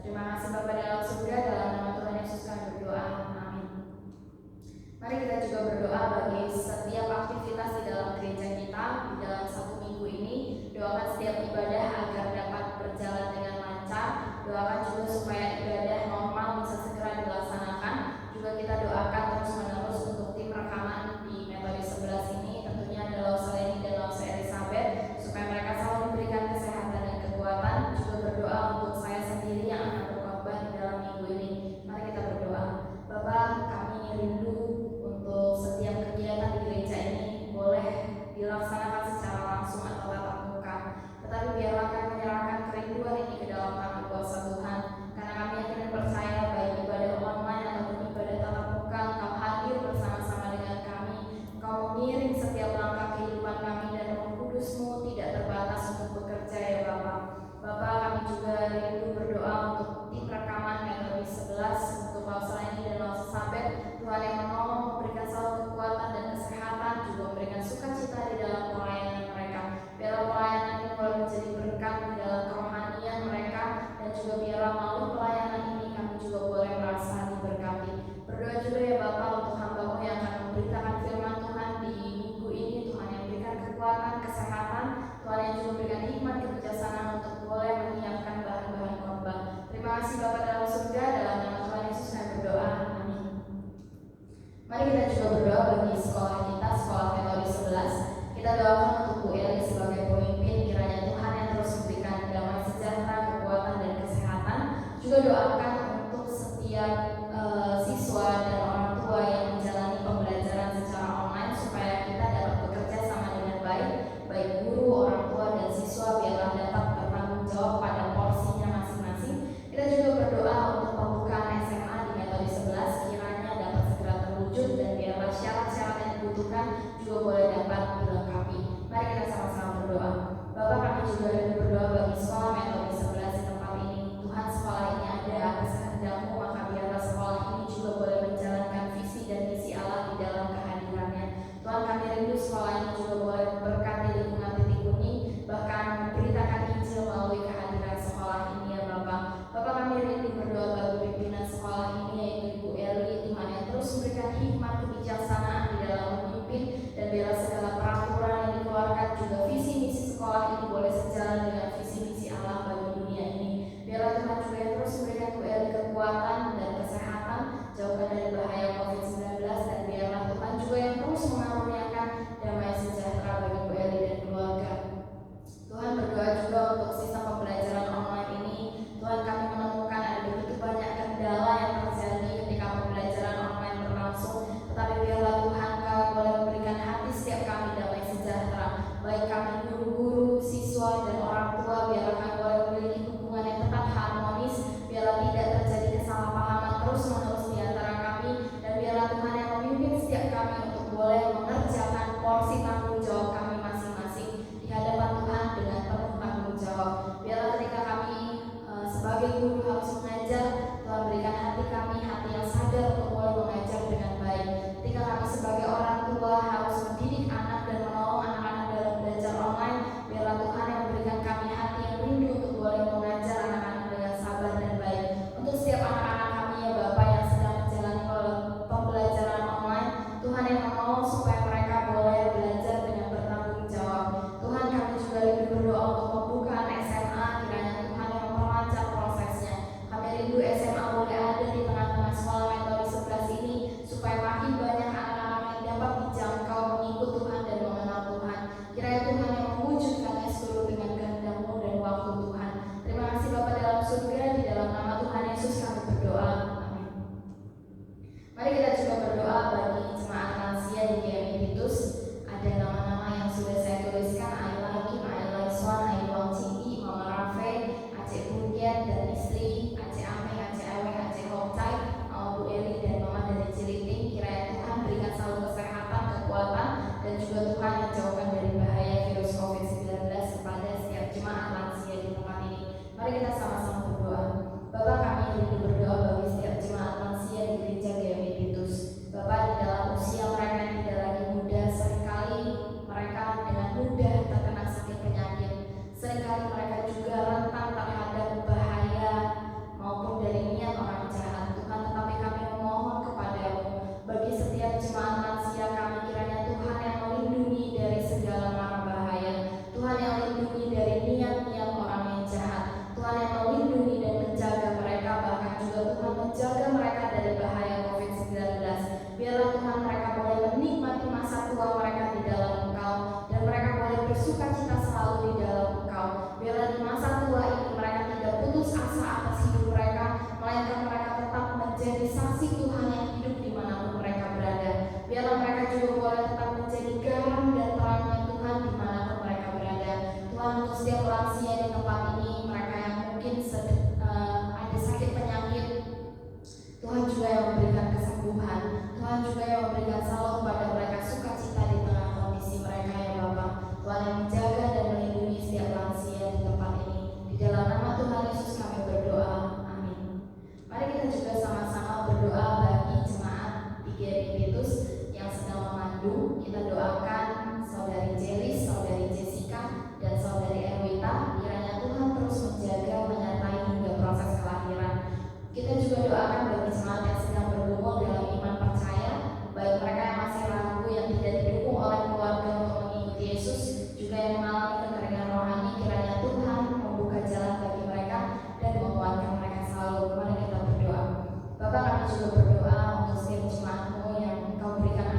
Terima kasih Bapak dalam surga, dalam nama Tuhan Yesus kami berdoa. Amin. Mari kita juga berdoa bagi setiap aktivitas di dalam gereja kita di dalam satu minggu ini. Doakan setiap ibadah agar dapat berjalan dengan lancar. Doakan juga supaya ibadah normal bisa segera dilaksanakan. Juga kita doakan terus-menerus untuk tim rekaman di Metodis 11 ini, tentunya ada Lauseleni dan Lause Elizabeth, supaya mereka selalu diberikan kesehatan dan kekuatan. Juga berdoa untuk saya sendiri yang akan berkorban di dalam minggu ini. Mari kita berdoa. Bapak, kami rindu untuk setiap kegiatan juga berdoa bagi sekolah kita, sekolah Metode 11. Kita doakan untuk Bu Eli sebagai pemimpin, kiranya Tuhan yang terus memberikan damai sejahtera, kekuatan dan kesehatan. Juga doakan untuk setiap siswa dan orang tua yang menjalani pembelajaran secara online supaya kita dapat bekerja sama dengan baik guru, orang tua dan siswa biarlah dapat bertanggung jawab pada porsinya masing-masing. Kita juga berdoa untuk pembukaan SMA di Metode 11 kiranya dapat segera terwujud dan biarlah syarat-syarat yang dibutuhkan juga boleh dapat dilengkapi. Mari kita sama-sama berdoa. Bapak, kami juga berdoa bagi sekolah Metode 11 di tempat ini. Tuhan, sekolah ini ada atas kehendak-Mu, maka biarlah sekolah ini juga boleh menjalankan visi dan misi Allah di dalam kehadirannya. Tuhan, kami rindu sekolah ini juga boleh memberkati lingkungan Titik Kuning, bahkan memberitakan Injil melalui kehadiran sekolah ini ya Bapak. Bapak, kami rindu berdoa bagi pimpinan sekolah ini yaitu Ibu Eli, Tuhan yang terus memberikan hikmat kebijaksanaan di dalam memimpin, dan biarlah segala peraturan yang dikeluarkan juga visi misi sekolah ini boleh sejalan dengan visi misi Allah bagi dunia ini. Biarlah Tuhan juga yang terus memberikan Bu Eli kekuatan dan kesehatan, jauhkan dari bahaya COVID-19, dan biarlah Tuhan juga yang terus mengaruniakan damai sejahtera bagi Bu Eli dan keluarga. Tuhan, berdoa juga untuk sistem pembelajaran online ini. Tuhan, kami menemukan ada begitu banyak kendala yang terjadi ketika pembelajaran online berlangsung, tetapi biarlah Tuhan Kau boleh memberikan hati setiap kami damai sejahtera, baik kami guru-guru, siswa dan orang tua. Biarlah kami boleh memiliki hubungan yang tetap harmonis, biarlah tidak terjadi kesalahpahaman terus-menerus di antara kami, dan biarlah Tuhan yang memimpin setiap kami untuk boleh mengerjakan porsi tanggung jawab kami masing-masing di hadapan Tuhan dengan penuh tanggung jawab. Biarlah ketika kami sebagai guru harus mengajar, Tuhan berikan hati kami hati yang sadar untuk boleh mengajar dengan baik. Ketika kami sebagai orang tua harus mendidik anak dan menolong anak-anak dalam belajar online, biarlah Tuhan yang memberikan kami hati yang rindu untuk boleh mengajar anak-anak dengan sabar dan baik. Untuk setiap anak-anak kami ya Bapak yang sedang menjalani pembelajaran online, Tuhan yang menolong supaya mereka boleh belajar dengan bertanggung jawab. Tuhan, kami juga rindu berdoa untuk pembukaan SMA, kiranya Tuhan yang memperlancar prosesnya. Kami rindu SMA boleh ada di tengah-tengah sekolah Metode 11 ini, supaya makin banyak anak-anak yang dapat dijangkau mengikut Tuhan dan mengenal Tuhan. Kiranya Tuhan yang mewujudkannya seluruh dengan kehendak-Mu dan waktu Tuhan. Terima kasih Bapa dalam surga, di dalam nama Tuhan Yesus kami berdoa. Amin. Mari kita juga berdoa bagi jemaat lansia di GMI Titus. Ada nama-nama yang sudah saya tuliskan: Ayla Hakim, Ayla Iswan, Ayla Cinggi, Mama Rafe, Aceh Burgian dan istri, Aceh Ame, Aceh Ewe, Aceh Hoktai, Mama Bu Eli dan Mama dari Ciliting. Kiranya Tuhan berikan selalu kesehatan, kekuatan, dan juga Tuhan yang jauhkan dari bahaya virus COVID-19 kepada setiap jemaat lansia di tempat ini. Mari kita sama-sama berdoa. Bapak, kami rindu berdoa bagi setiap jemaat lansia di gereja GMI Titus. Bapak, di dalam usia mereka yang tidak lagi muda, seringkali mereka dengan mudah terkena sakit penyakit. Seringkali mereka juga rentan terhadap bahaya maupun dari niat orang jahat. Tuhan, tetapi kami memohon kepada-Mu bagi setiap jemaat lansia kami, kiranya Tuhan yang melindungi dari segala mara bahaya. Tuhan yang melindungi dari niat-niat orang yang jahat. Tuhan yang melindungi dan menjaga mereka, bahkan juga Tuhan menjaga mereka dari bahaya COVID-19. Biarlah Tuhan mereka boleh menikmati masa tua mereka di dalam Engkau, dan mereka boleh bersuka cita selalu di dalam Engkau. Biarlah di masa tua ini mereka tidak putus asa atas hidup mereka, melainkan mereka tetap menjadi saksi Tuhan yang hidup dimanapun mereka berada. Biarlah mereka juga boleh tetap menjadi garam dan terangnya Tuhan dimanapun mereka berada. Tuhan, untuk setiap lansia di tempat ini, mereka yang mungkin ada sakit penyakit, Tuhan juga yang memberikan kesembuhan. Tuhan juga yang memberikan selalu kepada mereka sukacita di tengah kondisi mereka ya Bapak. Tuhan yang menjaga dan melindungi setiap lansia di tempat ini. Di dalam nama Tuhan Yesus kami berdoa. Amin. Mari kita juga sama-sama berdoa bagi jemaat di GMI Titus yang sedang mengandung. Kita doakan Saudari Jelis, Saudari Jessica, dan Saudari Erwita. Kiranya Tuhan terus menjaga, menyertai hingga proses kelahiran. Kita juga doakan bagi jemaat yang sedang bergumul dalam iman percaya, baik mereka yang masih ragu, yang tidak didukung oleh keluarga untuk mengikuti Yesus, juga yang mengalami kekeringan rohani. Kiranya Tuhan membuka jalan bagi mereka dan menguatkan mereka selalu. Mari kita berdoa. Bapak, kami juga berdoa untuk setiap jemaat-Mu yang Engkau berikan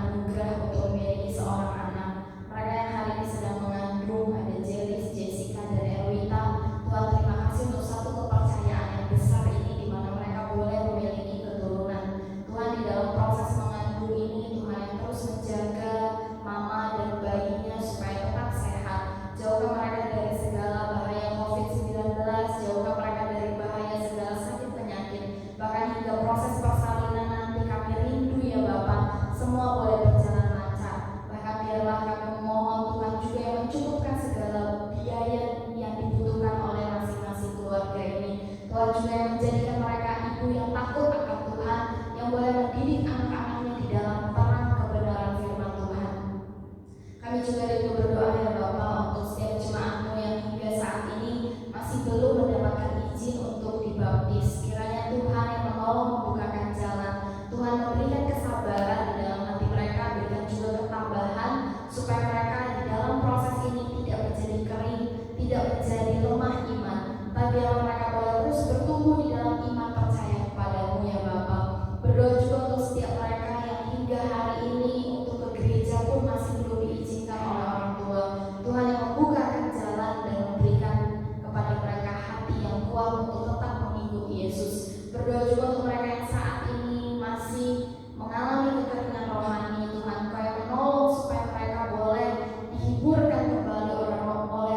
juga rindu berdoa ya Bapak untuk setiap jemaat-Mu yang hingga saat ini masih belum mendapatkan izin untuk dibaptis. Kiranya Tuhan yang menolong membukakan jalan, Tuhan memberikan kesabaran di dalam hati mereka, berikan juga ketabahan supaya mereka di dalam proses ini tidak menjadi kering, tidak menjadi lemah iman, tapi biarlah mereka boleh terus bertumbuh di dalam iman percaya kepada-Mu ya Bapak. Berdoa juga untuk setiap mereka yang hingga hari ini untuk ke gereja pun masih belum diizinkan oleh orang tua. Tuhan yang membukakan jalan dan memberikan kepada mereka hati yang kuat untuk tetap mengikuti Yesus. Berdoa juga untuk mereka yang saat ini masih mengalami kekeringan rohani, Tuhan Kau yang menolong supaya mereka boleh dihiburkan kembali oleh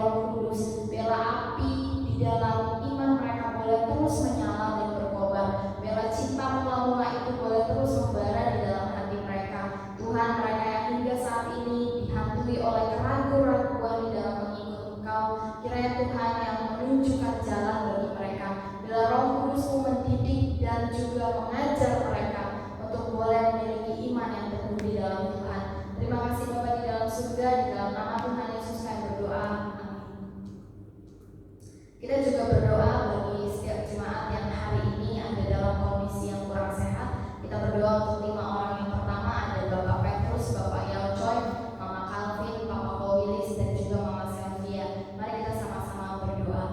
Roh Kudus. Biarlah api di dalam iman mereka boleh terus menyala dan berkobar. Biarlah cinta mula-mula itu boleh terus membara di dalam hati mereka. Tuhan, mereka yang hingga saat ini dihantui oleh keraguan-keraguan di dalam mengikut Engkau, kiranya Tuhan yang menunjukkan jalan bagi mereka. Bila Roh Kudus-Mu mendidik dan juga mengajar mereka untuk boleh memiliki iman yang teguh di dalam Tuhan. Terima kasih Bapa di dalam surga, di dalam nama Tuhan Yesus kami berdoa. Amin. Kita juga berdoa bagi setiap jemaat yang hari ini ada dalam kondisi yang kurang sehat. Kita berdoa untuk 5 orang yang pertama, ada Bapak Petrus, Bapak Yao Choi, Mama Calvin, Papa Willis, dan juga Mama Sylvia. Mari kita sama-sama berdoa.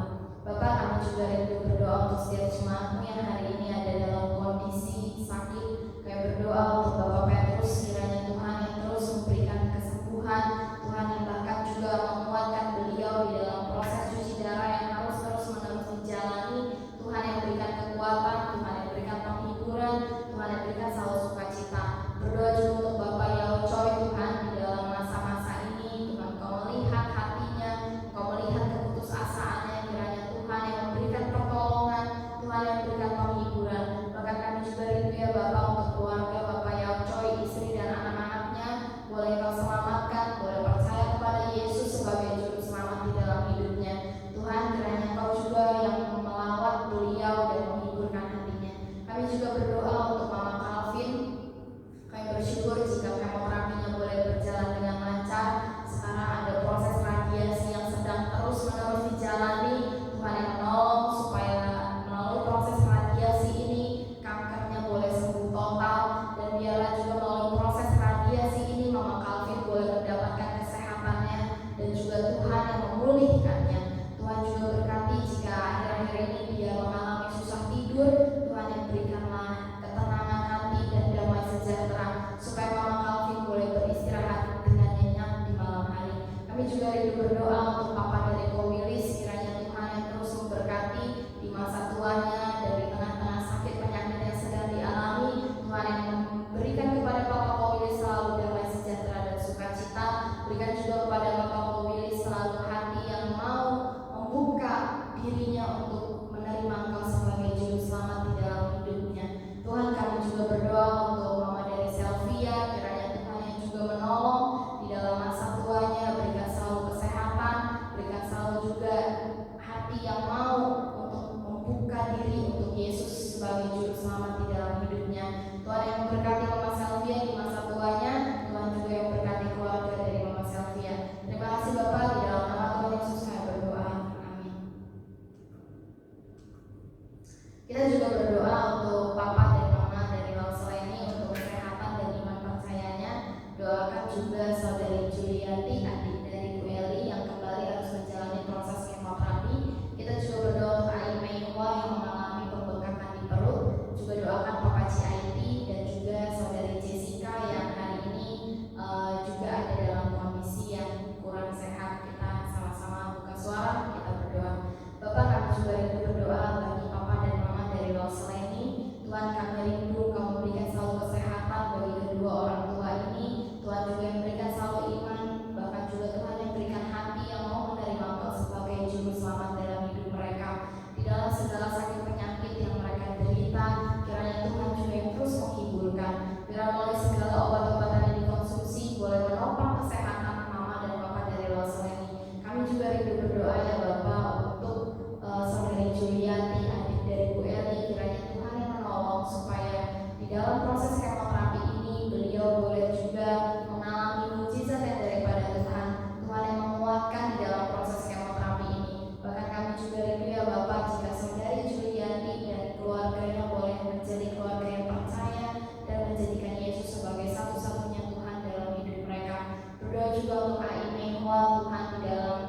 Bapak, kami juga rindu berdoa untuk setiap jemaat-Mu yang hari ini ada dalam kondisi sakit. Kami berdoa untuk Bapak Petrus, kiranya Tuhan yang terus memberikan kesembuhan, Tuhan yang bahkan juga menguatkan beliau di dalam proses cuci darah yang harus terus-menerus dijalani. Tuhan yang berikan kekuatan, Tuhan yang berikan penghiburan, Tuhan yang berikan selalu sukacita. Berdoa juga untuk Bapak Yao Choi, Tuhan di dalam masa-masa ini, Tuhan Kau melihat hatinya, Kau melihat keputusasaannya, kiranya Tuhan yang memberikan pertolongan, Tuhan yang memberikan penghiburan. Bahkan kami juga rindu ya Bapak untuk keluarga Bapak Yao Choi, istri dan anak-anaknya, boleh Kau selamatkan, boleh percaya kepada Yesus sebagai juru selamat di dalam hidupnya. Tuhan, kiranya Kau juga yang melawat beliau dan menghiburkan hatinya. Kami juga berdoa untuk Mama Calvin. Kami bersyukur jika kemoterapinya boleh berjalan dengan lancar. Sekarang ada proses radiasi yang sedang terus-menerus dijalani. Tuhan yang menolong supaya melalui proses radiasi ini kankernya boleh sembuh total, dan biarlah juga melalui proses radiasi ini Mama Calvin boleh mendapatkan kesehatannya dan juga Tuhan yang memulihkannya. Tuhan juga berkati jika akhir-akhir ini dia mengalami susah tidur, Tuhan yang berikanlah ketenangan hati dan damai sejahtera supaya Mama Calvin boleh beristirahat dengan nyenyak di malam hari. Kami juga rindu berdoa untuk Papa dari Willis, kiranya Tuhan yang terus memberkati di masa tuanya dan di tengah-tengah sakit penyakit yang sedang dialami. Tuhan yang memberikan kepada Papa Willis selalu damai sejahtera dan sukacita. Berikan juga kepada Papa Willis selalu hati yang mau membuka dirinya untuk menerima Engkau sebagai juru selamat di dalam hidupnya. Tuhan, kami juga berdoa untuk Mama dari Sylvia, kiranya Tuhan yang juga menolong di dalam masa tuanya, berikan selalu kesehatan, berikan selalu juga hati yang mau untuk membuka diri untuk Yesus sebagai juru selamat di dalam hidupnya. Tuhan yang memberkati Mama Sylvia di masa tuanya, Tuhan juga yang memberkati keluarga dari Mama Sylvia. Terima kasih Bapak, di dalam nama Tuhan Yesus kami berdoa. Amin. Kita juga berdoa untuk Papa dan Mama dari Longseleni untuk kesehatan dan iman percayanya. Doakan juga Saudari Juliati, adik dari Bu Eli yang kembali harus menjalani proses kemoterapi. Kita juga berdoa untuk Aimee yang mengalami pembengkakan di perut. Juga doakan Papa Ciaiti dan juga Saudari Jessica yang hari ini juga ada dalam kondisi yang kurang sehat. Kita sama-sama buka suara, kita berdoa. Bapak, kami juga rindu berdoa bagi Papa dan Mama dari Longseleni. Tuhan, kami rindu Kau memberikan selalu kesehatan bagi kedua orang tua ini. Tuhan juga yang memberikan selalu iman, bahkan juga Tuhan yang berikan juga untuk Ai Mehua, Tuhan di dalam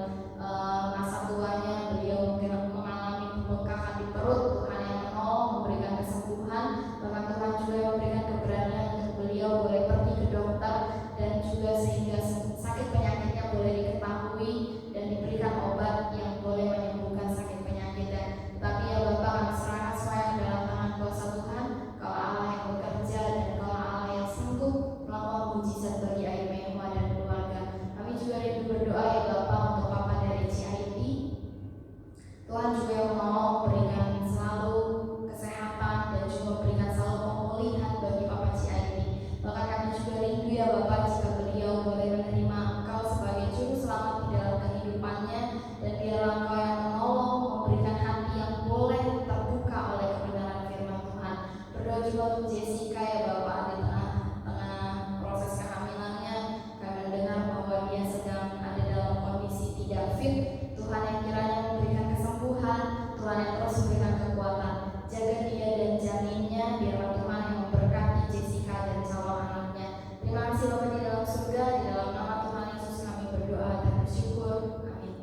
masa tuanya beliau mengalami pembengkakan di perut, Tuhan yang menolong, memberikan kesembuhan, bahkan Tuhan juga yang memberikan keberanian untuk beliau boleh pergi ke dokter dan juga sehingga sakit penyakitnya boleh diketahui dan diberikan obat yang boleh menyembuhkan sakit penyakitnya. Tapi ya Bapak, kami serahkan semua yang dalam tangan kuasa Tuhan. Kau Allah yang bekerja dan Kau Allah yang sanggup melakukan mujizat bagi Ai Mehua dan keluarga. Kami juga rindu berdoa ya Bapak untuk Papa dari CIT. Tuhan juga yang menolong, berikan selalu kesehatan dan juga berikan selalu pemulihan bagi Papa CIT. Bahkan kami juga rindu ya Bapak jika beliau boleh menerima Engkau sebagai juru selamat di dalam kehidupannya dan biarlah Engkau yang menolong, memberikan hati yang boleh terbuka oleh kebenaran firman Tuhan. Berdoa juga untuk Jessica ya Bapak, di tengah proses kehamilannya kami mendengar bahwa dia sedang ada dalam kondisi tidak fit. Tuhan yang kiranya memberikan kesembuhan, Tuhan yang terus memberikan kekuatan. Jaga dia dan janinnya, biarlah Tuhan yang memberkati Jessica dan calon anaknya. Terima kasih Bapa di dalam surga, di dalam nama Tuhan Yesus kami berdoa dan bersyukur. Amin.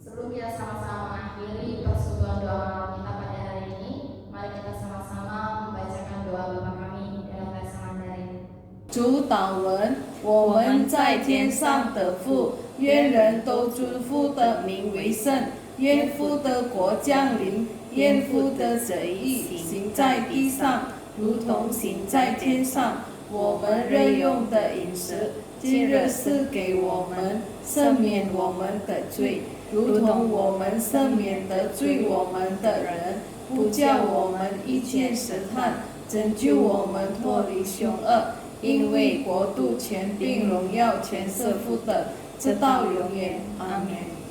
Sebelum kita sama-sama mengakhiri persekutuan doa malam kita pada hari ini, mari kita sama-sama membacakan doa Bapa kami dalam bahasa Mandarin. 主祷文，我们在天上的父，愿人都尊父的名为圣，愿父的国降临，愿父的旨意行在地上，如同行在天上。我们日用的饮食，今日赐给我们，赦免我们的罪，如同我们赦免得罪我们的人，不叫我们遇见试探，拯救我们脱离凶恶。因为国度、权柄、荣耀全是父的，直到永远。阿门。